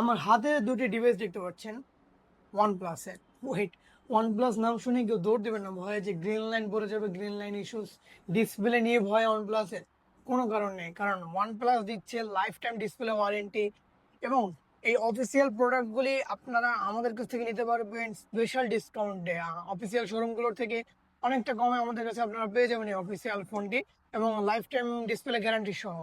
আমার হাতে দুটি ডিভাইস দেখতে পাচ্ছেন ওয়ান প্লাসের। ওয়েট, ওয়ান প্লাস নাম শুনে কেউ দৌড় দেবেন না ভয়ে যে গ্রিন লাইন পড়ে যাবে, গ্রিন লাইন ইস্যুস, ডিসপ্লে নিয়ে ভয় ওয়ান প্লাসের কোনো কারণ নেই। কারণ ওয়ান প্লাস দিচ্ছে লাইফ টাইম ডিসপ্লে ওয়ারেন্টি এবং এই অফিসিয়াল প্রোডাক্টগুলি আপনারা আমাদের কাছ থেকে নিতে পারবেন স্পেশাল ডিসকাউন্টে। অফিসিয়াল শোরুমগুলোর থেকে অনেকটা কমে আমাদের কাছে আপনারা পেয়ে যাবেন এই অফিসিয়াল ফোনটি এবং লাইফ টাইম ডিসপ্লে গ্যারান্টি সহ।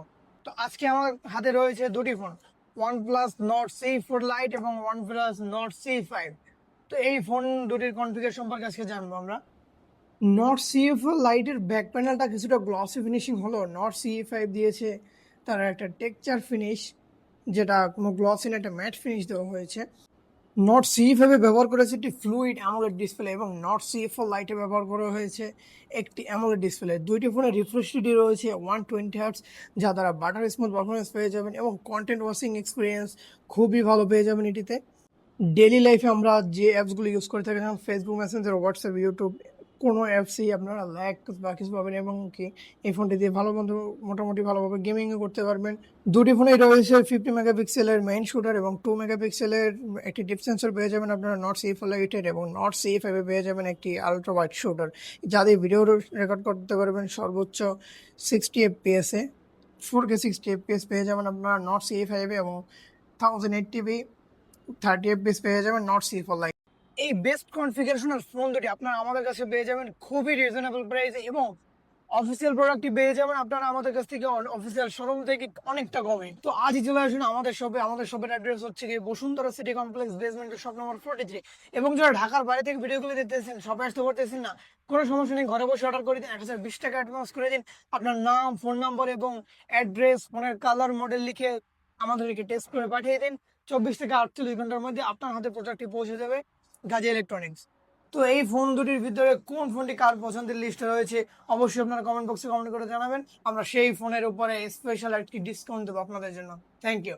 তো আজকে আমার হাতে রয়েছে দুটি phone, OnePlus Nord C4 Lite এবং OnePlus Nord C5। তো এই ফোন দুটির কনফিগার সম্পর্কে আজকে জানবো আমরা। Nord C4 Lite এর ব্যাক প্যানেলটা কিছুটা গ্লসি ফিনিশিং হলো, Nord C5 দিয়েছে তার একটা টেক্সচার ফিনিশ, যেটা কোনো গ্লসি না, একটা ম্যাট ফিনিশ দেওয়া হয়েছে। Nord C5 এ ব্যবহার করেছে একটি ফ্লুইড অ্যামোলেড ডিসপ্লে এবং Nord C4 Lite এ ব্যবহার করা হয়েছে একটি অ্যামোলেড ডিসপ্লে। দুইটি ফোনের রিফ্রেশ রেট রয়েছে 120 হার্টজ, যা দ্বারা বাটার স্মুথ পারফরমেন্স পেয়ে যাবেন এবং কন্টেন্ট ওয়াচিং এক্সপিরিয়েন্স খুবই ভালো পেয়ে যাবেন এটিতে। ডেইলি লাইফে আমরা যে অ্যাপসগুলো ইউজ করে থাকি, যেমন ফেসবুক মেসেঞ্জার, হোয়াটসঅ্যাপ, ইউটিউব, কোনো অ্যাপসই আপনারা ল্যাগ বা কিছু পাবেন এবং কি এই ফোনটি দিয়ে ভালো মতো মোটামুটি ভালোভাবে গেমিংও করতে পারবেন। দুটি ফোনেই রয়েছে 50 মেগাপিক্সেলের মেইন শুটার এবং 2 মেগাপিক্সেলের একটি ডিপ সেন্সর পেয়ে যাবেন আপনারা Nord C4 Lite এবং Nord C5 এ পেয়ে যাবেন একটি আলট্রা ওয়াইড শুটার, যা দিয়ে ভিডিও রেকর্ড করতে পারবেন সর্বোচ্চ 60 FPS এ। 4K 60 FPS পেয়ে যাবেন আপনারা Nord C5 এবং 1080p 30 FPS পেয়ে যাবেন Nord C4 Lite। এই বেস্ট কনফিগারেশনের ফোন দুটি আপনারা আমাদের কাছে পেয়ে যাবেন খুবই রিজনেবল প্রাইসে এবং অফিসিয়াল প্রোডাক্টটি পেয়ে যাবেন আপনারা আমাদের কাছ থেকে অফিসিয়াল শোরুম থেকে অনেকটা কমে। তো আজই চলে আসুন আমাদের শপে। আমাদের শপের অ্যাড্রেস হচ্ছে কি বসুন্ধরা সিটি কমপ্লেক্স বেসমেন্টের শপ নম্বর 43। এবং যারা ঢাকার বাইরে থেকে ভিডিওগুলো দেখতেছেন, শপে আসতে পারতেছেন না, কোনো সমস্যা নেই, ঘরে বসে অর্ডার করে দিন, 1020 টাকা অ্যাডভান্স করে দিন, আপনার নাম, ফোন নাম্বার এবং অ্যাড্রেস, ফোনের কালার, মডেল লিখে আমাদেরকে টেস্ট করে পাঠিয়ে দিন। 24 থেকে 48 ঘন্টার মধ্যে আপনার হাতে প্রোডাক্টটি পৌঁছে যাবে গাজী ইলেকট্রনিক্স। তো এই ফোন দুটির ভিতরে কোন ফোনটি কার পছন্দের লিস্টে রয়েছে অবশ্যই আপনারা কমেন্ট বক্সে কমেন্ট করে জানাবেন। আমরা সেই ফোনের উপরে স্পেশাল একটি ডিসকাউন্ট দেবো আপনাদের জন্য। Thank you.